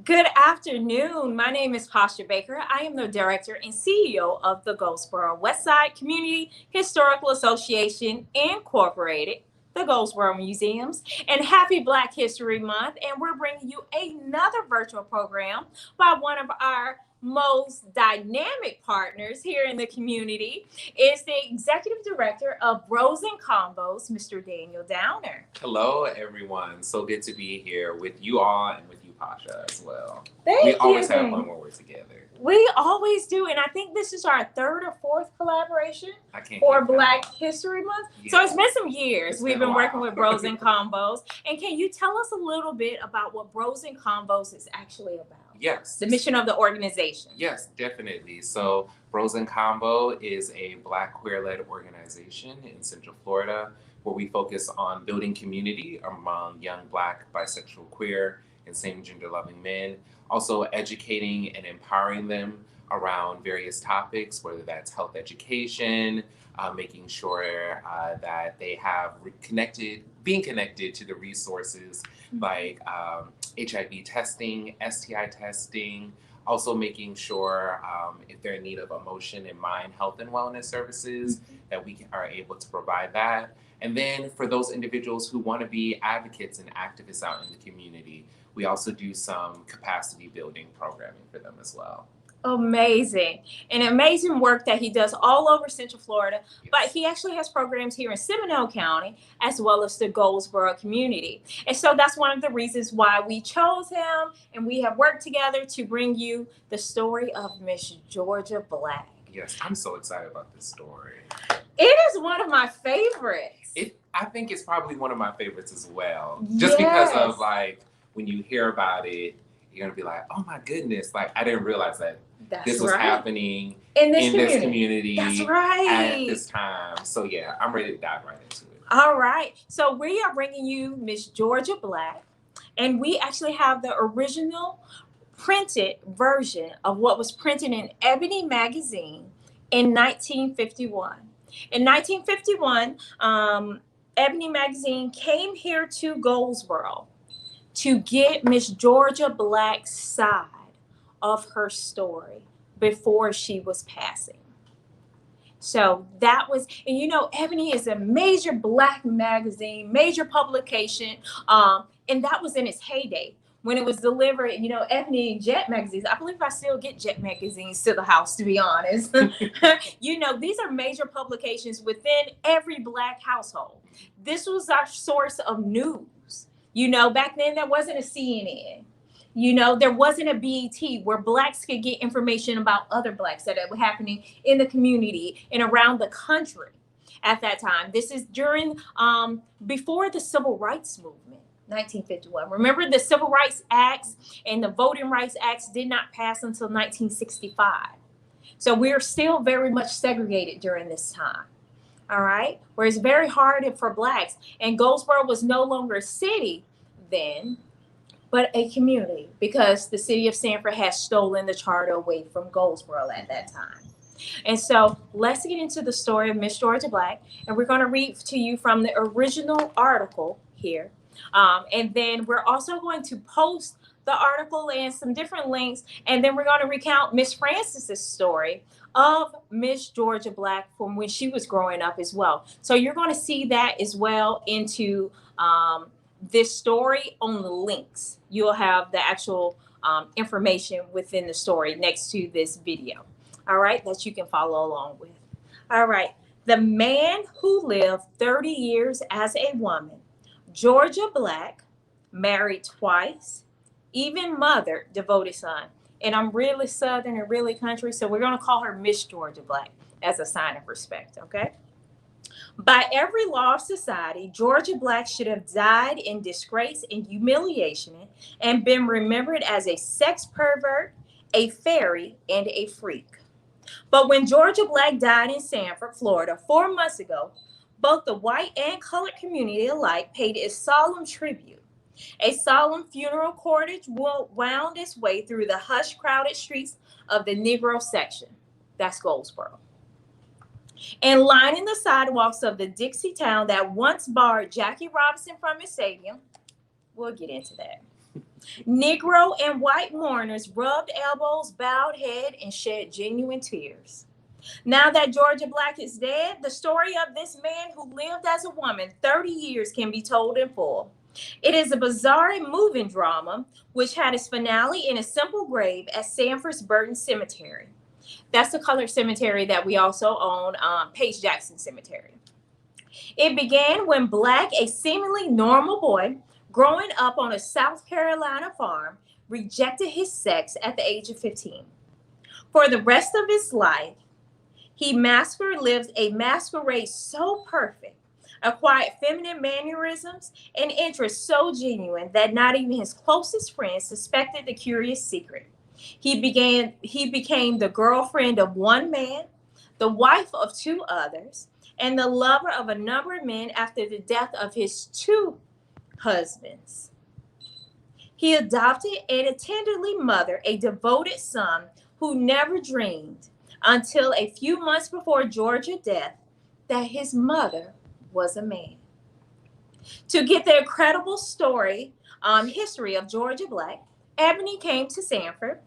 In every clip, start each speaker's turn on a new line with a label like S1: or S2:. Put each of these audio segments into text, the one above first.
S1: Good afternoon. My name is Pasha Baker. I am the director and CEO of the Goldsboro Westside Community Historical Association Incorporated, the Goldsboro Museums, and happy Black History Month. And we're bringing you another virtual program by one of our most dynamic partners here in the community is the executive director of Bros and Combos, Mr. Daniel Downer.
S2: Hello, everyone. So good to be here with you all and with you, Pasha, as well.
S1: Thank
S2: we
S1: you.
S2: always have fun when we're together.
S1: We always do, and I think this is our third or fourth collaboration
S2: for
S1: Black History Month. Yeah. So it's been some years we've been working with Bros and Combos. And can you tell us a little bit about what Bros and Combos is actually about?
S2: Yes.
S1: The mission of the organization.
S2: Yes, definitely. So Bros and Combo is a Black queer-led organization in Central Florida where we focus on building community among young Black, bisexual, queer, and same-gender loving men. Also educating and empowering them around various topics, whether that's health education, making sure that they have being connected to the resources like HIV testing, STI testing, also making sure if they're in need of emotion and mind health and wellness services, that we are able to provide that. And then for those individuals who want to be advocates and activists out in the community, we also do some capacity building programming for them as well.
S1: Amazing. And amazing work that he does all over Central Florida, yes. But he actually has programs here in Seminole County as well as the Goldsboro community. And so that's one of the reasons why we chose him, and we have worked together to bring you the story of Miss Georgia Black.
S2: Yes, I'm so excited about this story.
S1: It is one of my favorites.
S2: I think it's probably one of my favorites as well. Just because of when you hear about it, you're going to be like, oh my goodness, I didn't realize that this was happening in this community
S1: That's right.
S2: At this time. So yeah, I'm ready to dive right into it.
S1: All right. So we are bringing you Miss Georgia Black, and we actually have the original printed version of what was printed in Ebony magazine in 1951. In 1951, Ebony magazine came here to Goldsboro to get Miss Georgia Black's side of her story before she was passing. So that was, and you know, Ebony is a major Black magazine, major publication, and that was in its heyday. When it was delivered, you know, Ebony and Jet magazines, I believe I still get Jet magazines to the house, to be honest. You know, these are major publications within every Black household. This was our source of news. You know, back then there wasn't a CNN. You know, there wasn't a BET where Blacks could get information about other Blacks that were happening in the community and around the country at that time. This is during, before the Civil Rights Movement, 1951. Remember, the Civil Rights Acts and the Voting Rights Acts did not pass until 1965. So we're still very much segregated during this time. All right, where it's very hard for Blacks. And Goldsboro was no longer a city then, but a community, because the city of Sanford had stolen the charter away from Goldsboro at that time. And so let's get into the story of Miss Georgia Black. And we're going to read to you from the original article here. And then we're also going to post the article and some different links. And then we're going to recount Miss Francis's story of Miss Georgia Black from when she was growing up as well. So you're going to see that as well into this story on the links. You'll have the actual information within the story next to this video. All right, that you can follow along with. All right, the man who lived 30 years as a woman, Georgia Black, married twice, even mothered devoted son. And I'm really Southern and really country, so we're going to call her Miss Georgia Black as a sign of respect, okay? By every law of society, Georgia Black should have died in disgrace and humiliation and been remembered as a sex pervert, a fairy, and a freak. But when Georgia Black died in Sanford, Florida, 4 months ago, both the white and colored community alike paid a solemn tribute. A solemn funeral cortege wound its way through the hush crowded streets of the Negro section. That's Goldsboro. And lining the sidewalks of the Dixie town that once barred Jackie Robinson from his stadium, we'll get into that. Negro and white mourners rubbed elbows, bowed head, and shed genuine tears. Now that Georgia Black is dead, the story of this man who lived as a woman 30 years can be told in full. It is a bizarre and moving drama, which had its finale in a simple grave at Sanford's Burton Cemetery. That's the colored cemetery that we also own, Paige Jackson Cemetery. It began when Black, a seemingly normal boy growing up on a South Carolina farm, rejected his sex at the age of 15. For the rest of his life, he lived a masquerade so perfect, acquired feminine mannerisms and interests so genuine that not even his closest friends suspected the curious secret. He became the girlfriend of one man, the wife of two others, and the lover of a number of men after the death of his two husbands. He adopted and tenderly mothered a devoted son who never dreamed until a few months before George's death that his mother was a man. To get the incredible history of Georgia Black, Ebony came to Sanford,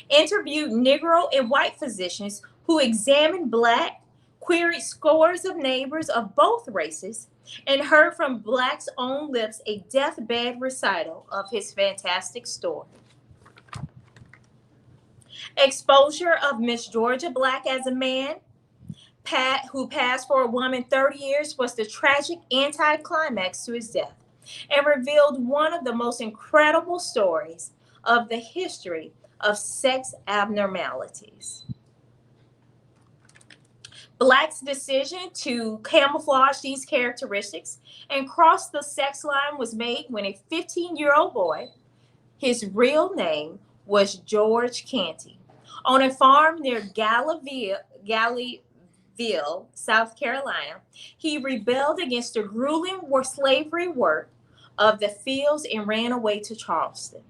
S1: interviewed Negro and white physicians who examined Black, queried scores of neighbors of both races, and heard from Black's own lips a deathbed recital of his fantastic story. Exposure of Miss Georgia Black as a man, who passed for a woman 30 years, was the tragic anticlimax to his death and revealed one of the most incredible stories of the history of sex abnormalities. Black's decision to camouflage these characteristics and cross the sex line was made when a 15-year-old boy, his real name was George Canty, on a farm near Gallyville, South Carolina, he rebelled against the grueling slavery work of the fields and ran away to Charleston.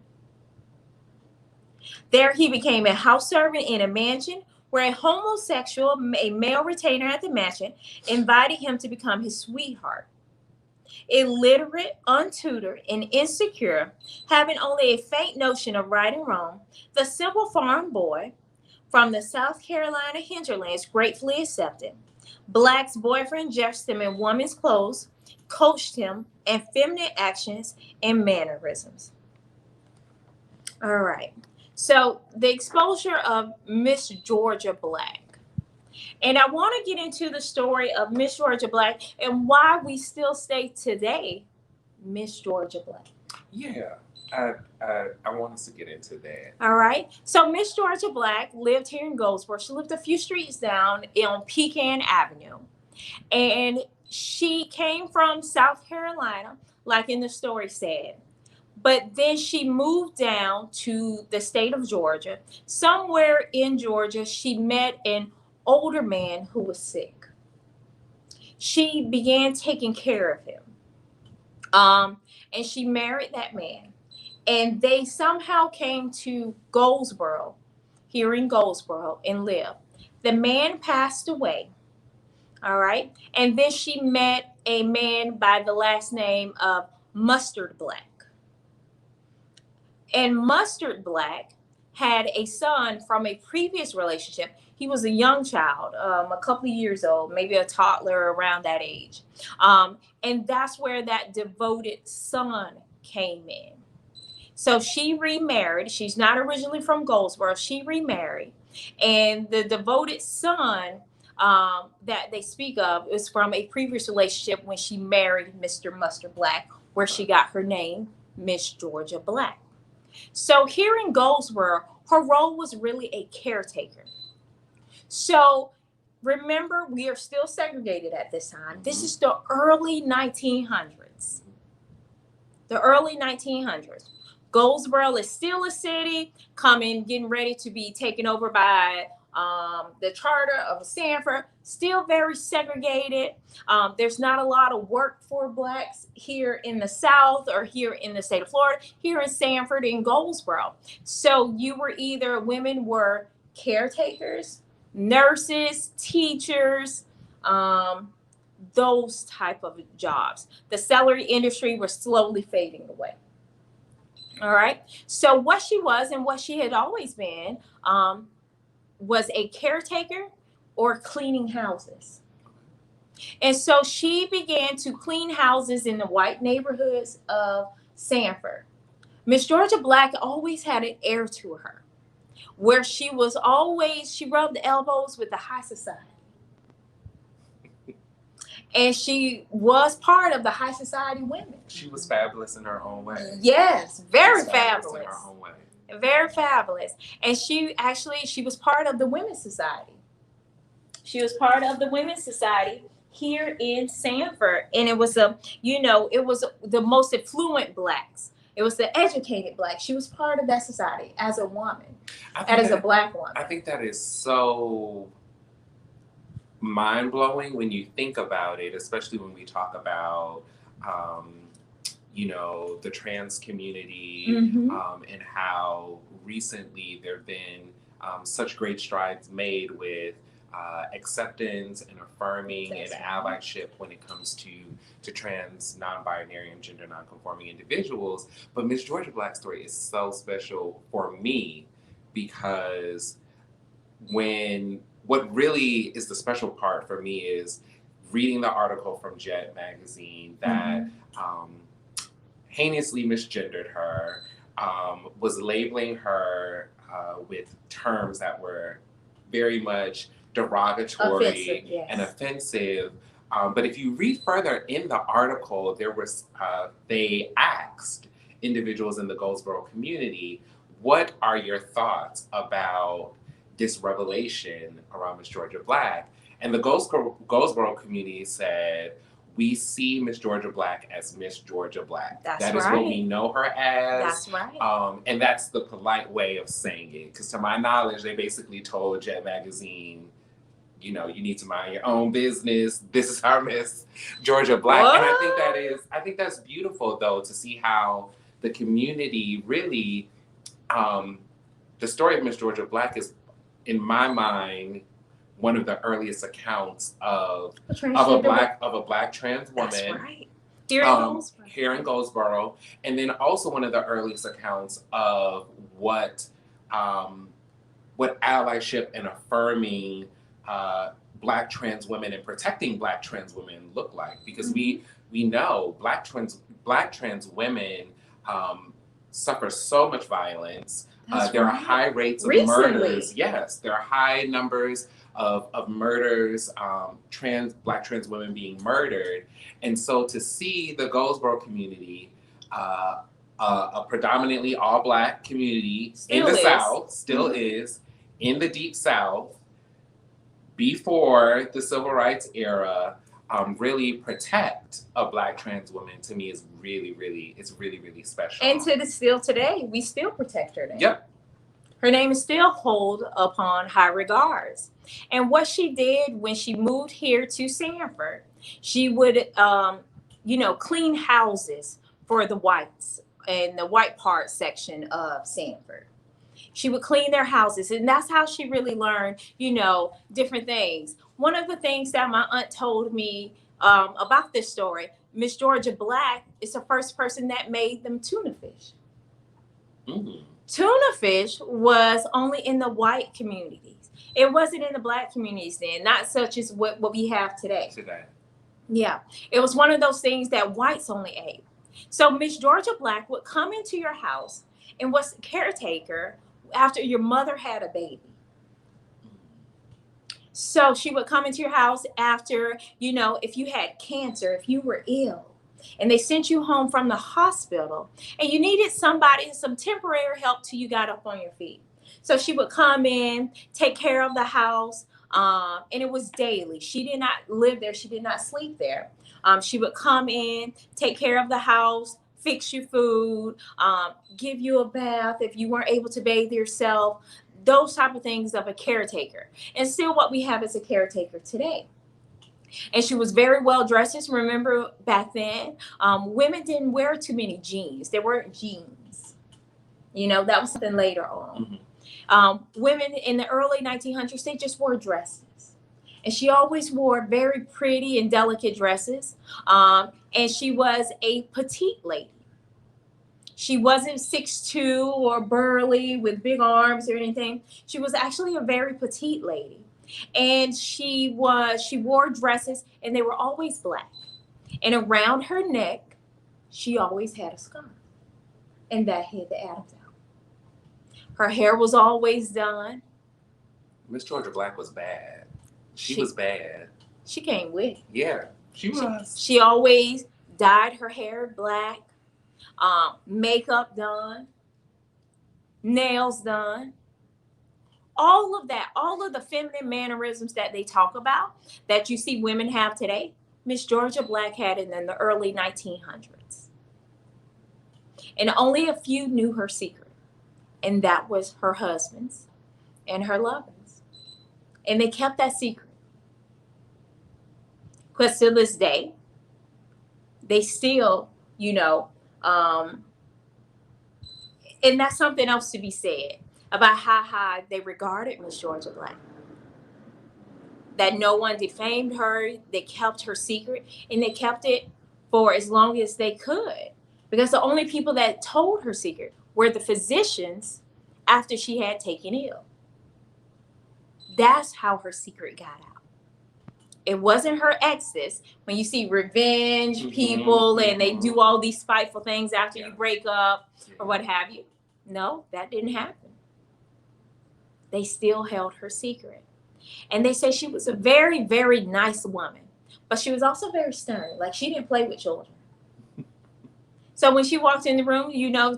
S1: There he became a house servant in a mansion where a homosexual, a male retainer at the mansion, invited him to become his sweetheart. Illiterate, untutored, and insecure, having only a faint notion of right and wrong, the simple farm boy from the South Carolina hinterlands gratefully accepted. Black's boyfriend dressed him in woman's clothes, coached him in feminine actions and mannerisms. All right. So the exposure of Miss Georgia Black. And I want to get into the story of Miss Georgia Black and why we still say today Miss Georgia Black.
S2: Yeah, I want us to get into that.
S1: All right. So Miss Georgia Black lived here in Goldsboro. She lived a few streets down on Pecan Avenue. And she came from South Carolina, like in the story said. But then she moved down to the state of Georgia. Somewhere in Georgia, she met an older man who was sick. She began taking care of him. And she married that man. And they somehow came to Goldsboro, here in Goldsboro, and lived. The man passed away. All right. And then she met a man by the last name of Mustard Black. And Mustard Black had a son from a previous relationship. He was a young child, a couple of years old, maybe a toddler around that age. And that's where that devoted son came in. So she remarried. She's not originally from Goldsboro. She remarried. And the devoted son that they speak of is from a previous relationship when she married Mr. Mustard Black, where she got her name, Miss Georgia Black. So here in Goldsboro, her role was really a caretaker. So remember, we are still segregated at this time. This is the early 1900s. The early 1900s. Goldsboro is still a city, getting ready to be taken over by the charter of Sanford, still very segregated. There's not a lot of work for Blacks here in the South or here in the state of Florida, here in Sanford and Goldsboro. So women were caretakers, nurses, teachers, those type of jobs. The celery industry was slowly fading away. All right. So what she was and what she had always been was a caretaker or cleaning houses. And so she began to clean houses in the white neighborhoods of Sanford. Miss Georgia Black always had an air to her, where she rubbed elbows with the high society. And she was part of the high society women.
S2: She was fabulous in her own way.
S1: Yes, very
S2: Fabulous
S1: fabulous.
S2: in her own way.
S1: Very fabulous. And she was part of the Women's Society. She was part of the Women's Society here in Sanford. And it was the most affluent blacks. It was the educated blacks. She was part of that society as a woman, as a black woman.
S2: I think that is so mind-blowing when you think about it, especially when we talk about the trans community, and how recently there have been such great strides made with acceptance and affirming and allyship when it comes to trans, non-binary, and gender non-conforming individuals. But Miss Georgia Black's story is so special for me because what really is the special part for me is reading the article from Jet magazine that heinously misgendered her, was labeling her with terms that were very much derogatory and offensive. But if you read further in the article, they asked individuals in the Goldsboro community, what are your thoughts about this revelation around Miss Georgia Black? And the Goldsboro community said, we see Miss Georgia Black as Miss Georgia Black. That is what we know her as.
S1: That's right.
S2: And that's the polite way of saying it. Because to my knowledge, they basically told Jet Magazine, you need to mind your own business. This is our Miss Georgia Black. What? And I think that's beautiful, though, to see how the community really, the story of Miss Georgia Black is, in my mind, one of the earliest accounts of a black trans woman.
S1: That's right.
S2: Here in Goldsboro. And then also one of the earliest accounts of what allyship and affirming black trans women and protecting black trans women look like. Because we know black trans women suffer so much violence. There are high rates of murders. Yes, there are high numbers of murders, black trans women being murdered. And so to see the Goldsboro community, a predominantly all black community South, still is, in the Deep South, before the Civil Rights era, really protect a black trans woman, to me is really, really special.
S1: And still today, we still protect her name.
S2: Yep.
S1: Her name is still held upon high regards. And what she did when she moved here to Sanford, she would, clean houses for the whites in the white part section of Sanford. She would clean their houses, and that's how she really learned, different things. One of the things that my aunt told me about this story, Miss Georgia Black is the first person that made them tuna fish.
S2: Mm-hmm.
S1: Tuna fish was only in the white communities. It wasn't in the black communities then, not such as what we have today. Yeah, it was one of those things that whites only ate. So Miss Georgia Black would come into your house and was a caretaker after your mother had a baby. So she would come into your house after, if you had cancer, if you were ill, and they sent you home from the hospital and you needed some temporary help till you got up on your feet. So she would come in, take care of the house, and it was daily. She did not live there. She did not sleep there. She would come in, take care of the house, fix you food, give you a bath if you weren't able to bathe yourself, those type of things of a caretaker. And still what we have is a caretaker today. And she was very well dressed. Remember back then, women didn't wear too many jeans. There weren't jeans. That was something later on. Mm-hmm. Women in the early 1900s, they just wore dresses. And she always wore very pretty and delicate dresses. And she was a petite lady. She wasn't 6'2" or burly with big arms or anything. She was actually a very petite lady. And she wore dresses and they were always black. And around her neck, she always had a scarf. And that hid the Adam's out. Her hair was always done.
S2: Miss Georgia Black was bad. She
S1: She
S2: was bad.
S1: she came with it.
S2: Yeah, she was.
S1: She always dyed her hair black, makeup done, nails done, all of that, all of the feminine mannerisms that they talk about that you see women have today. Miss Georgia Black had it in the early 1900s. And only a few knew her secret, and that was her husbands and her lovers. And they kept that secret. Because to this day, they still, and that's something else to be said about how high they regarded Miss Georgia Black. That no one defamed her, they kept her secret, and they kept it for as long as they could. Because the only people that told her secret were the physicians after she had taken ill. That's how her secret got out. It wasn't her exes. When you see revenge people and they do all these spiteful things after you break up or what have you. No, that didn't happen. They still held her secret. And they say she was a very, very nice woman. But she was also very stern. Like, she didn't play with children. So when she walked in the room,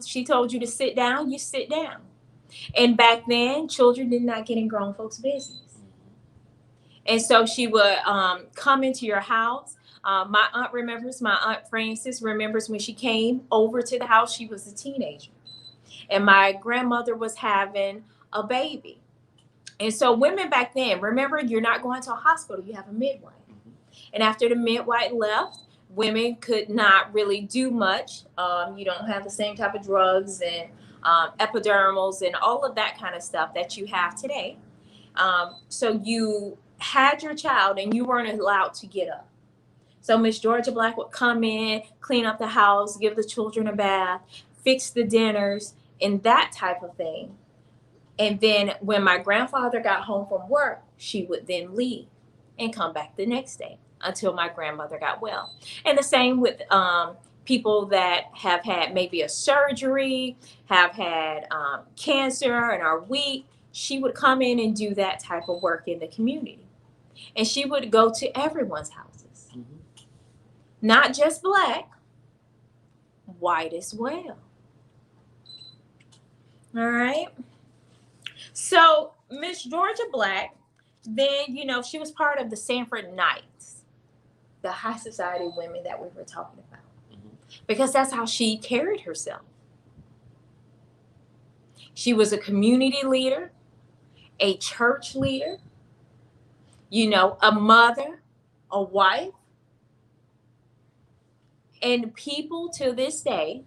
S1: she told you to sit down, you sit down. And back then, children did not get in grown folks' business. And so she would come into your house. My aunt Frances remembers when she came over to the house, she was a teenager. And my grandmother was having a baby. And so women back then, remember, you're not going to a hospital, you have a midwife. And after the midwife left, women could not really do much. You don't have the same type of drugs and epidurals and all of that kind of stuff that you have today. So you had your child and you weren't allowed to get up. So Miss Georgia Black would come in, clean up the house, give the children a bath, fix the dinners, and that type of thing. And then when my grandfather got home from work, she would then leave and come back the next day until my grandmother got well. And the same with people that have had maybe a surgery, have had cancer and are weak. She would come in and do that type of work in the community. And she would go to everyone's houses. Not just black, white as well. All right. So Miss Georgia Black, then, she was part of the Sanford Knights, the high society women that we were talking about. Because that's how she carried herself. She was a community leader, a church leader, a mother, a wife. And people to this day,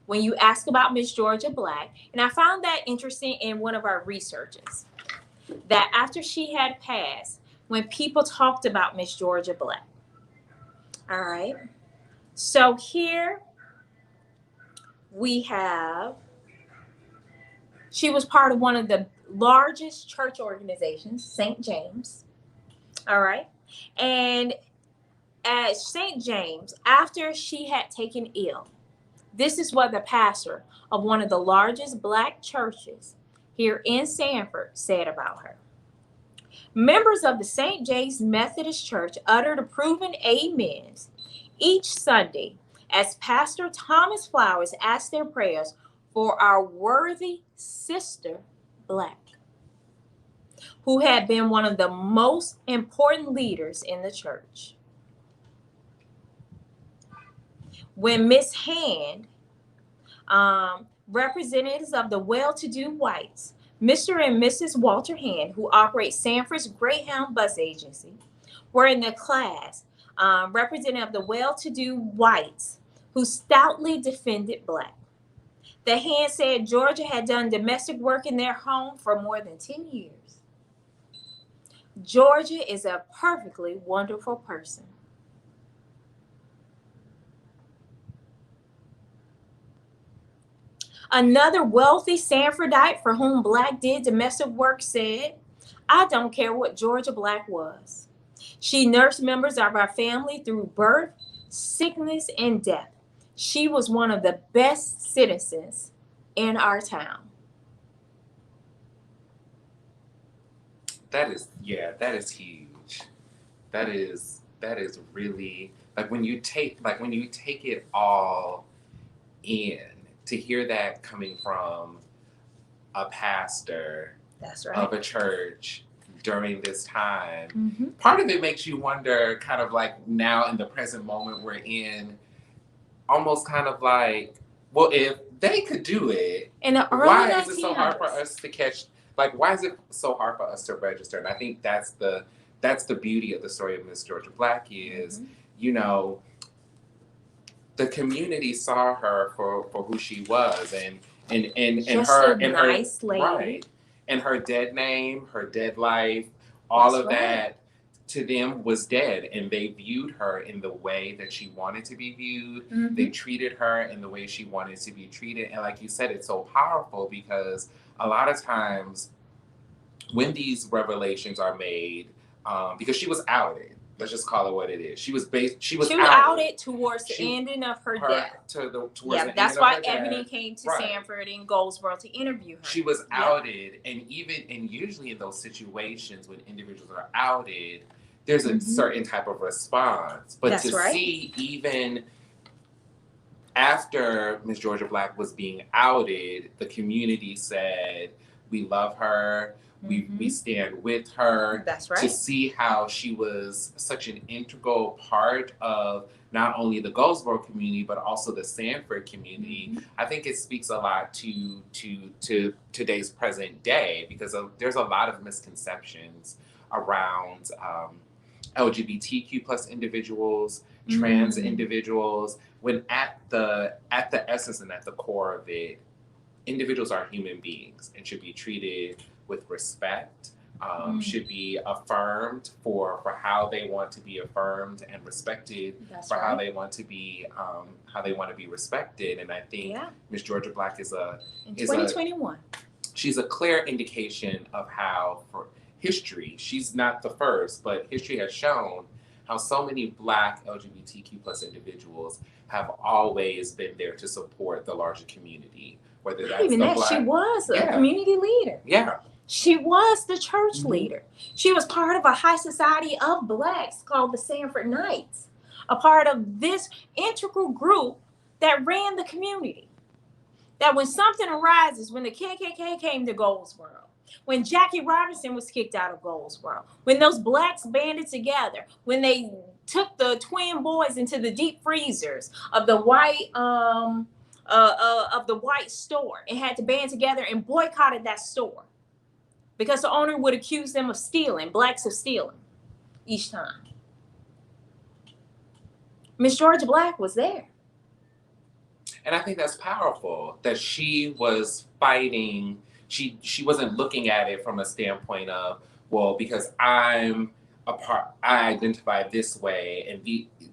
S1: when you ask about Miss Georgia Black, and I found that interesting in one of our researches, that after she had passed, when people talked about Miss Georgia Black. All right. So here we have, she was part of one of the largest church organizations, St. James. All right. And at St. James, after she had taken ill, this is what the pastor of one of the largest black churches here in Sanford said about her. Members of the St. James Methodist Church uttered approving amens each Sunday as Pastor Thomas Flowers asked their prayers for our worthy sister Black, who had been one of the most important leaders in the church. When Miss Hand, representatives of the well-to-do whites, Mr. and Mrs. Walter Hand, who operate Sanford's Greyhound Bus Agency, were in the class, representative of the well-to-do whites who stoutly defended Black. The Hand said Georgia had done domestic work in their home for more than 10 years. Georgia is a perfectly wonderful person. Another wealthy Sanfordite for whom Black did domestic work said, I don't care what Georgia Black was. She nursed members of our family through birth, sickness, and death. She was one of the best citizens in our town.
S2: That is huge. That is really like when you take it all in, to hear that coming from a pastor
S1: That's right.
S2: of a church during this time.
S1: Mm-hmm.
S2: Part of it makes you wonder, kind of like now in the present moment we're in, almost kind of like, well, if they could do it,
S1: In the early
S2: why
S1: 1900s.
S2: is it so hard for us to catch? Like, why is it so hard for us to register? And I think that's the beauty of the story of Miss Georgia Black is, you know, the community saw her for who she was, and
S1: Just
S2: her
S1: a
S2: and
S1: nice
S2: her
S1: lady.
S2: right, and her dead name, her dead life, all
S1: That's
S2: of
S1: right.
S2: that to them was dead, and they viewed her in the way that she wanted to be viewed.
S1: Mhm.
S2: They treated her in the way she wanted to be treated, and like you said, it's so powerful because a lot of times when these revelations are made, because she was outed. Let's just call it what it is. She was
S1: outed towards the ending of her death.
S2: Towards
S1: Yeah,
S2: the
S1: that's
S2: end
S1: why
S2: of her
S1: Ebony
S2: death.
S1: came to
S2: Right.
S1: Sanford and Goldsboro to interview her.
S2: She was outed, and usually in those situations when individuals are outed, there's a certain type of response. But
S1: That's
S2: to
S1: right.
S2: see even after Miss Georgia Black was being outed, the community said, "We love her. We stand with her."
S1: That's right.
S2: To see how she was such an integral part of not only the Goldsboro community but also the Sanford community, I think it speaks a lot to today's present day, because there's a lot of misconceptions around LGBTQ plus individuals, trans individuals, when at the essence and at the core of it, individuals are human beings and should be treated with respect, should be affirmed for how they want to be affirmed, and respected
S1: That's
S2: for
S1: right.
S2: how they want to be respected. And I think Miss Georgia Black is
S1: in 2021.
S2: She's a clear indication of how, for history, she's not the first, but history has shown how so many Black LGBTQ plus individuals have always been there to support the larger community. Whether
S1: Not
S2: that's
S1: even
S2: the
S1: that,
S2: Black,
S1: she was a community leader.
S2: Yeah.
S1: She was the church leader. She was part of a high society of Blacks called the Sanford Knights, a part of this integral group that ran the community. That when something arises, when the KKK came to Goldsboro, when Jackie Robinson was kicked out of Goldsboro, when those Blacks banded together, when they took the twin boys into the deep freezers of the white store and had to band together and boycotted that store because the owner would accuse them of stealing, Blacks of stealing each time. Miss Georgia Black was there.
S2: And I think that's powerful, that she was fighting. She wasn't looking at it from a standpoint of, well, because I'm a part, I identify this way, and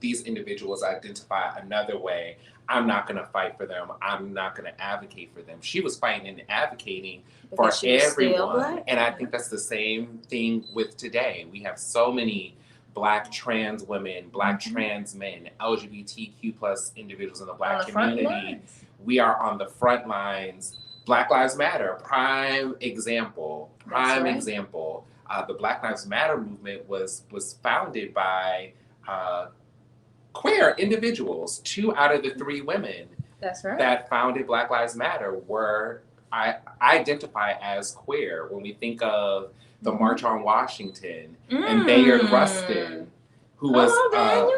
S2: these individuals identify another way. I'm not going to fight for them. I'm not going to advocate for them. She was fighting and advocating for everyone. And I think that's the same thing with today. We have so many Black trans women, Black trans men, LGBTQ plus individuals in the Black community. We are on the front lines. Black Lives Matter, prime example. The Black Lives Matter movement was founded by queer individuals. 2 out of the 3 women that founded Black Lives Matter I identify as queer. When we think of the March on Washington and Bayard Rustin, who was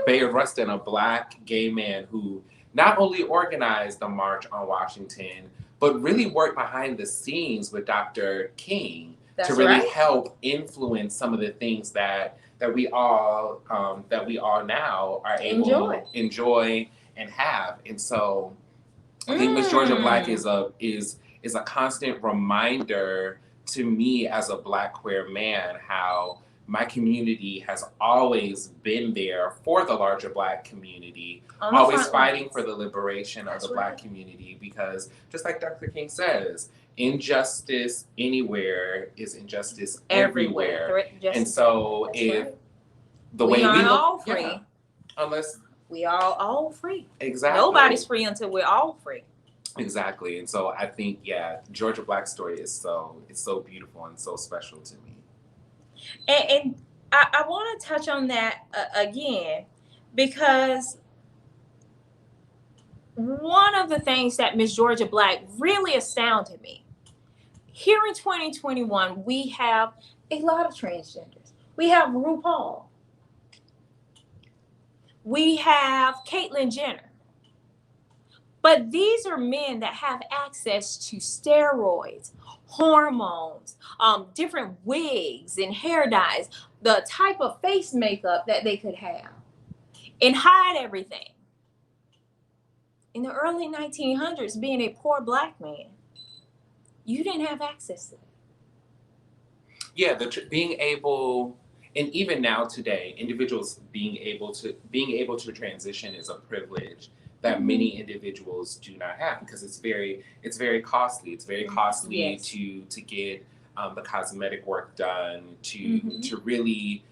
S2: Bayard Rustin, a Black gay man who not only organized the March on Washington, but really worked behind the scenes with Dr. King to really help influence some of the things that we all now are able to enjoy and have. And so I think Miss Georgia Black is a constant reminder to me as a Black queer man how my community has always been there for the larger Black community,
S1: On the
S2: always
S1: front
S2: fighting
S1: lines.
S2: for the liberation of
S1: That's
S2: the Black
S1: right.
S2: community, because just like Dr. King says, injustice anywhere is injustice everywhere.
S1: Threat to
S2: And
S1: justice.
S2: so
S1: That's
S2: if
S1: right.
S2: the
S1: We
S2: way we
S1: aren't
S2: look,
S1: all free.
S2: yeah, unless
S1: We are all free.
S2: exactly.
S1: Nobody's free until we're all free.
S2: Exactly. And so I think, yeah, Georgia Black's story is it's so beautiful and so special to me.
S1: And I want to touch on that again, because one of the things that Miss Georgia Black really astounded me, here in 2021, we have a lot of transgenders. We have RuPaul. We have Caitlyn Jenner. But these are men that have access to steroids, hormones, different wigs and hair dyes, the type of face makeup that they could have, and hide everything. In the early 1900s, being a poor Black man, you didn't have access to it.
S2: Yeah, being able, and even now today, individuals being able to transition is a privilege that many individuals do not have, because it's very costly. It's very costly
S1: Yes.
S2: to get the cosmetic work done, to really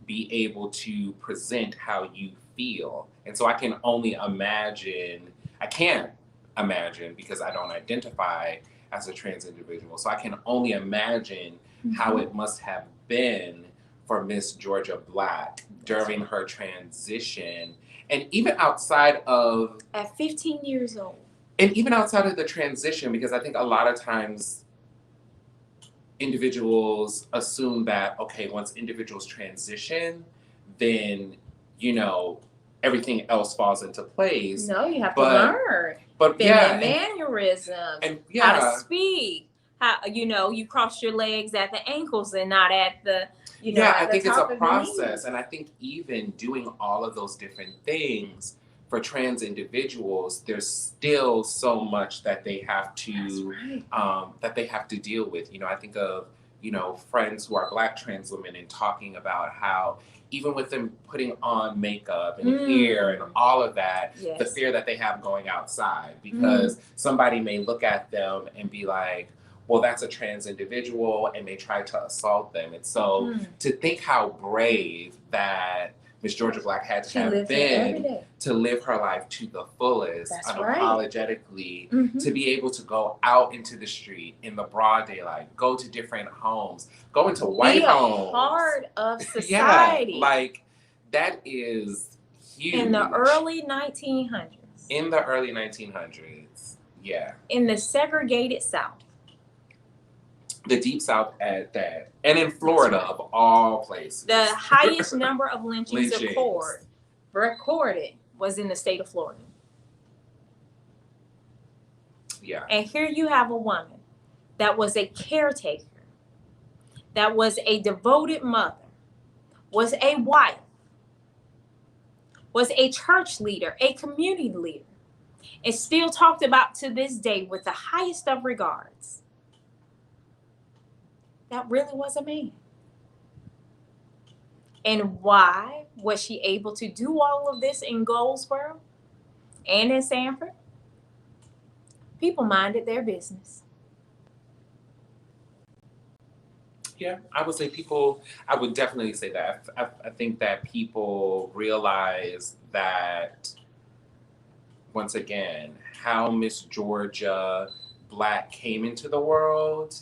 S2: be able to present how you feel. And so I can only imagine, I can't imagine because I don't identify as a trans individual. So I can only imagine how it must have been for Miss Georgia Black during her transition. And even outside of,
S1: At 15 years old.
S2: and even outside of the transition, because I think a lot of times individuals assume that, okay, once individuals transition, then, everything else falls into place.
S1: No, you have to learn.
S2: But
S1: feminine mannerisms,
S2: and
S1: how to speak, how you cross your legs at the ankles and not at the
S2: I think it's a process. And I think even doing all of those different things for trans individuals, there's still so much that they have to deal with. I think of friends who are Black trans women and talking about how even with them putting on makeup and hair and all of that, the fear that they have going outside, because somebody may look at them and be like, well, that's a trans individual, and they try to assault them. And so to think how brave that Miss Georgia Black had to have been to live her life to the fullest, unapologetically, to be able to go out into the street in the broad daylight, go to different homes, go into white homes.
S1: Be a part of society.
S2: That is huge.
S1: In the early 1900s.
S2: In the early 1900s, yeah. In
S1: the segregated South.
S2: The Deep South at that. And in Florida, of all places.
S1: The highest number of lynchings recorded was in the state of Florida.
S2: Yeah.
S1: And here you have a woman that was a caretaker, that was a devoted mother, was a wife, was a church leader, a community leader, and still talked about to this day with the highest of regards. That really was a man. And why was she able to do all of this in Goldsboro and in Sanford? People minded their business.
S2: Yeah, I would definitely say that. I think that people realize that, once again, how Miss Georgia Black came into the world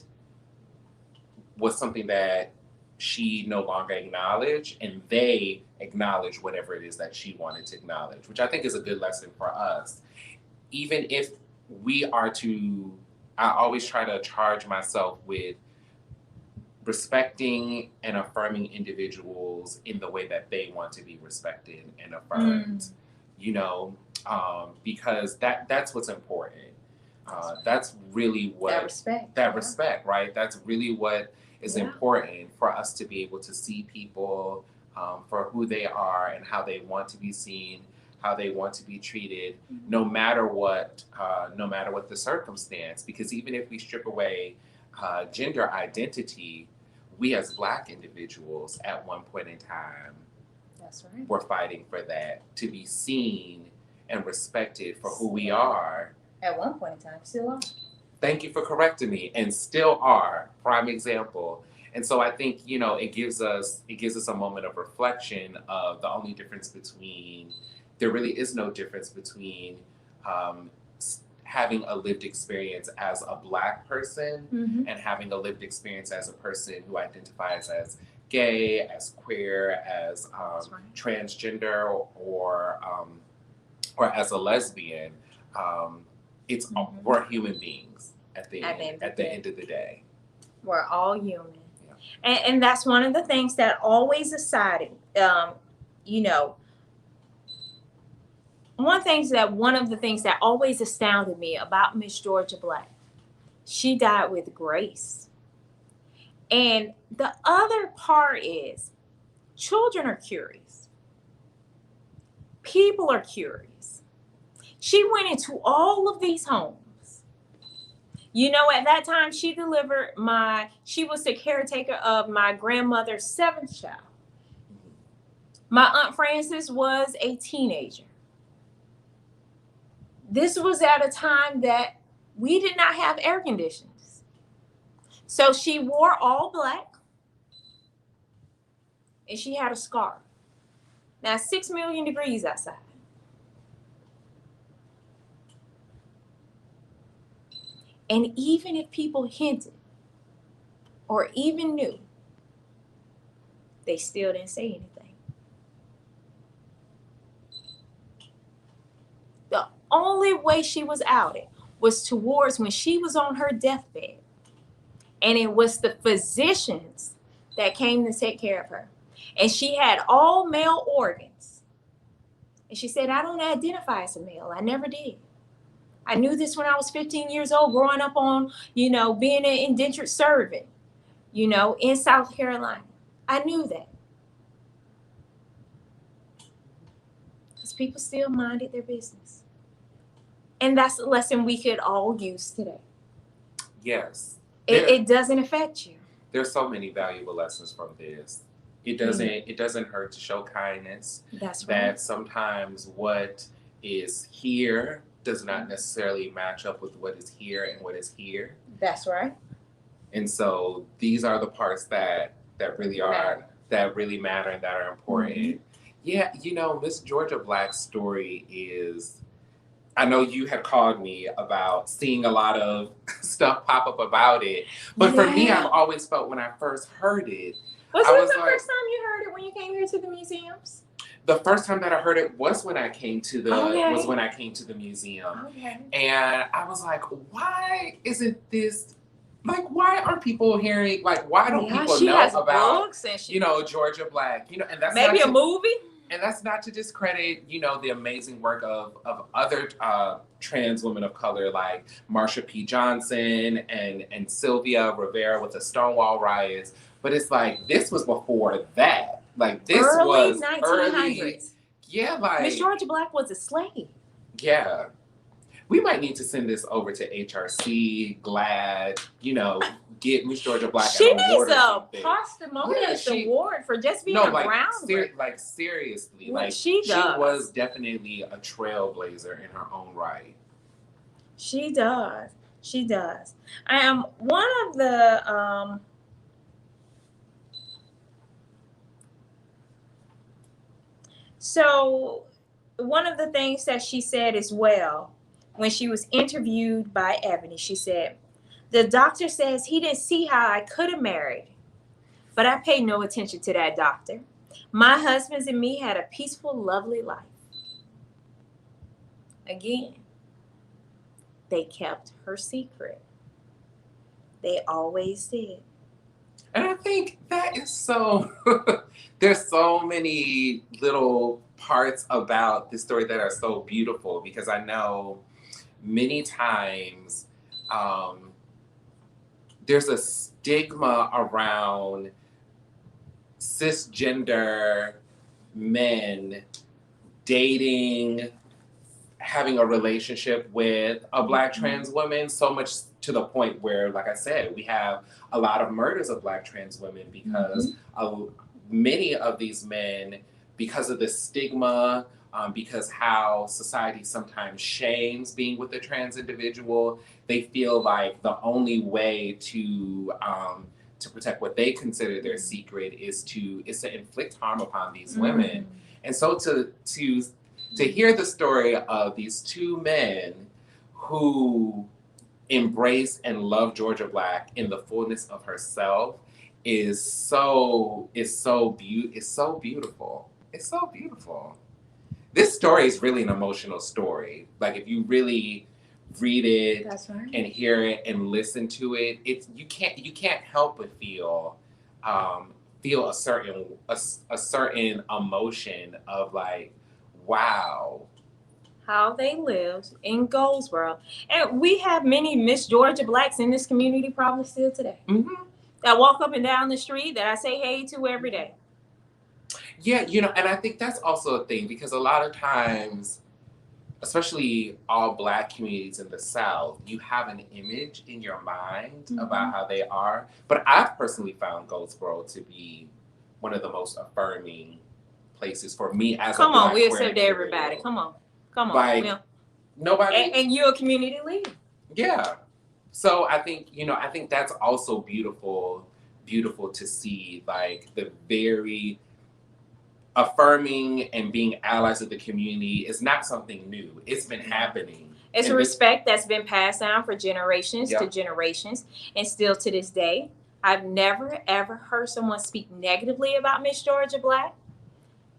S2: was something that she no longer acknowledged, and they acknowledged whatever it is that she wanted to acknowledge, which I think is a good lesson for us. Even if I always try to charge myself with respecting and affirming individuals in the way that they want to be respected and affirmed, because that's what's important. That's really what that respect, right? That's really what is important for us to be able to see people for who they are and how they want to be seen, how they want to be treated, no matter what the circumstance. Because even if we strip away gender identity, we as Black individuals at one point in time
S1: That's right.
S2: were fighting for that, to be seen and respected for who we are.
S1: At one point in time, still are.
S2: Thank you for correcting me. And still are. Prime example. And so I think, you know, it gives us a moment of reflection of the only difference between, there really is no difference between having a lived experience as a Black person and having a lived experience as a person who identifies as gay, as queer, as transgender, or as a lesbian. It's we're human beings at the end of the day.
S1: We're all human. And that's one of the things that always decided, you know, one of the things that always astounded me about Miss Georgia Black, she died with grace. And the other part is, children are curious. People are curious. She went into all of these homes. You know, at that time, she was the caretaker of my grandmother's 7th child. My Aunt Frances was a teenager. This was at a time that we did not have air conditioners. So she wore all black and she had a scarf. Now, 6 million degrees outside. And even if people hinted or even knew, they still didn't say anything. The only way she was outed was towards when she was on her deathbed. And it was the physicians that came to take care of her. And she had all male organs. And she said, I don't identify as a male. I never did. I knew this when I was 15 years old, growing up on, being an indentured servant, in South Carolina. I knew that. Because people still minded their business. And that's a lesson we could all use today.
S2: Yes.
S1: It doesn't affect you.
S2: There's so many valuable lessons from this. It doesn't hurt to show kindness.
S1: That's right.
S2: That sometimes what is here does not necessarily match up with what is here and what is here.
S1: That's right.
S2: And so these are the parts that really matter and that are important. Mm-hmm. Yeah, Miss Georgia Black's story is, I know you had called me about seeing a lot of stuff pop up about it. But for me, I've always felt when I first heard it.
S1: Was this the first time you heard it when you came here to the museums?
S2: The first time that I heard it was when I came to the museum.
S1: Okay.
S2: And I was like, why isn't this, why aren't people hearing, why don't people know about, Georgia Black, and that's
S1: maybe a movie?
S2: And that's not to discredit, the amazing work of other trans women of color like Marsha P. Johnson and Sylvia Rivera with the Stonewall riots. But it's this was before that. This
S1: early
S2: was
S1: 1900s.
S2: Early. Yeah,
S1: Miss Georgia Black was a slave.
S2: Yeah. We might need to send this over to HRC, GLAAD, get Miss Georgia Black
S1: she
S2: an award.
S1: She needs a posthumous award for just being groundbreaking.
S2: Seriously.
S1: She
S2: was definitely a trailblazer in her own right.
S1: She does. She does. One of the So one of the things that she said as well, when she was interviewed by Ebony, she said, the doctor says he didn't see how I could have married, but I paid no attention to that doctor. My husbands and me had a peaceful, lovely life. Again, they kept her secret. They always did.
S2: And I think that is so, there's so many little parts about this story that are so beautiful, because I know many times there's a stigma around cisgender men dating, having a relationship with a Black trans woman, so much to the point where, like I said, we have a lot of murders of Black trans women because many of these men, because of the stigma, because how society sometimes shames being with a trans individual, they feel like the only way to protect what they consider their secret is to inflict harm upon these women. And so to hear the story of these two men who embrace and love Georgia Black in the fullness of herself is so beautiful. It's so beautiful. This story is really an emotional story. Like if you really read it and hear it and listen to it, you can't help but feel a certain emotion of like, wow,
S1: how they lived in Goldsboro. And we have many Miss Georgia Blacks in this community probably still today. That walk up and down the street that I say hey to every day.
S2: Yeah, and I think that's also a thing because a lot of times, especially all Black communities in the South, you have an image in your mind about how they are. But I've personally found Goldsboro to be one of the most affirming places for me as a Black.
S1: Come on, we accept everybody. Come on.
S2: Like, nobody.
S1: And you're a community leader.
S2: Yeah. So I think that's also beautiful to see, like the very affirming and being allies of the community is not something new. It's been happening.
S1: It's a respect that's been passed down for generations to generations, and still to this day. I've never, ever heard someone speak negatively about Miss Georgia Black.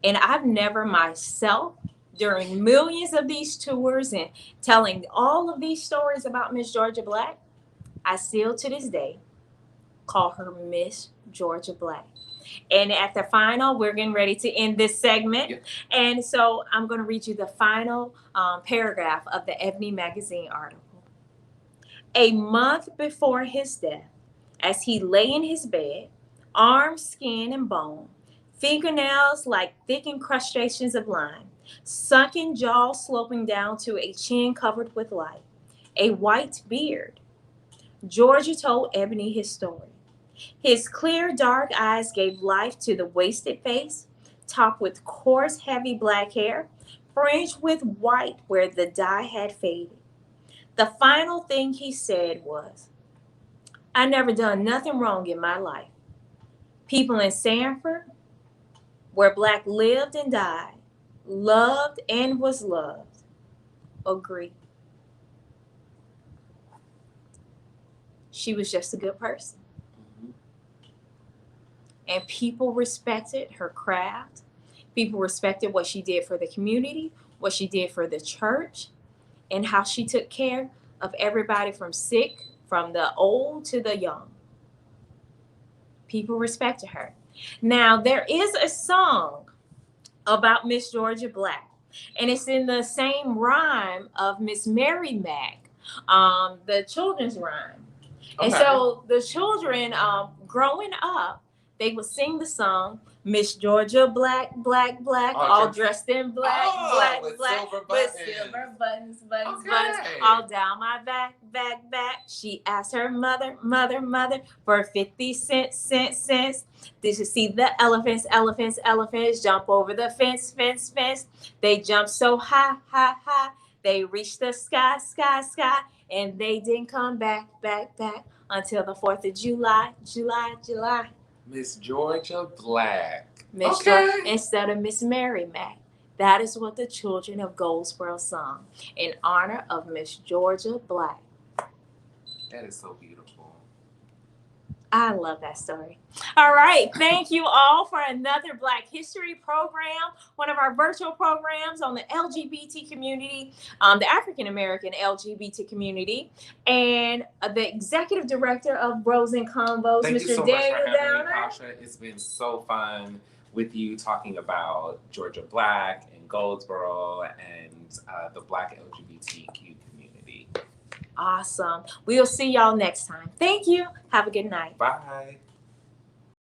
S1: And I've never myself, during millions of these tours and telling all of these stories about Miss Georgia Black, I still to this day call her Miss Georgia Black. And at the final, we're getting ready to end this segment.
S2: Yep.
S1: And so I'm going to read you the final paragraph of the Ebony magazine article. A month before his death, as he lay in his bed, arms, skin, and bone, fingernails like thick incrustations of lime, sunken jaw sloping down to a chin covered with light, a white beard, Georgia told Ebony his story. His clear, dark eyes gave life to the wasted face, topped with coarse, heavy black hair, fringed with white where the dye had faded. The final thing he said was, I never done nothing wrong in my life. People in Sanford, where Black lived and died, loved and was loved, agree. She was just a good person. And people respected her craft. People respected what she did for the community, what she did for the church, and how she took care of everybody from the old to the young. People respected her. Now, there is a song about Miss Georgia Black, and it's in the same rhyme of Miss Mary Mack, the children's rhyme. Okay. And so the children, growing up, they would sing the song, Miss Georgia Black, Black, Black, all dressed in black, black,
S2: with
S1: black,
S2: silver
S1: with silver buttons, all down my back, back, back. She asked her mother, mother, mother, for 50 cents. Did you see the elephants jump over the fence? They jumped so high, high, high. They reached the sky, and they didn't come back until the 4th of July.
S2: Miss Georgia Black.
S1: Instead of Miss Mary Mack. That is what the children of Goldsboro sung in honor of Miss Georgia Black.
S2: That is so beautiful.
S1: I love that story. All right. Thank you all for another Black History program, one of our virtual programs on the LGBT community, the African American LGBT community, and the executive director of Bros and Convos,
S2: Thank
S1: Mr.
S2: you so
S1: Daniel
S2: much for having
S1: Downer.
S2: me, Pasha. It's been so fun with you talking about Georgia Black and Goldsboro and the Black LGBTQ community.
S1: Awesome. We'll see y'all next time. Thank you. Have a good night.
S2: Bye.